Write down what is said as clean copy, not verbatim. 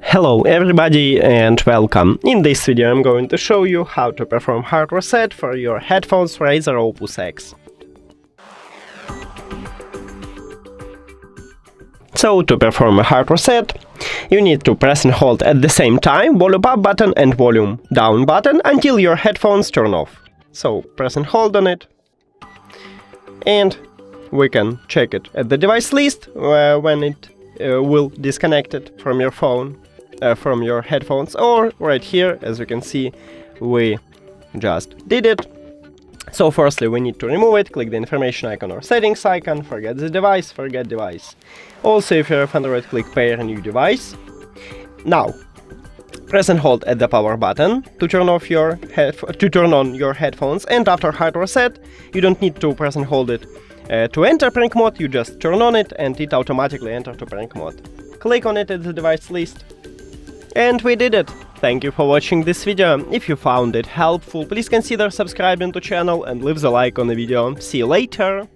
Hello everybody and welcome. In this video I'm going to show you how to perform hard reset for your headphones RAZER Opus X. So to perform a hard reset, you need to press and hold at the same time volume up button and volume down button until your headphones turn off. So press and hold on it, and we can check it at the device list when it will disconnect it from your phone, from your headphones, or right here, as you can see, we just did it. So firstly we need to remove it, click the information icon or settings icon, forget the device, forget device. Also, if you have Android, click pair new device. Now press and hold at the power button to turn on your headphones, and after hard reset you don't need to press and hold it to enter prank mode, you just turn on it and it automatically enters to prank mode. Click on it at the device list. And we did it! Thank you for watching this video. If you found it helpful, please consider subscribing to the channel and leave the like on the video. See you later!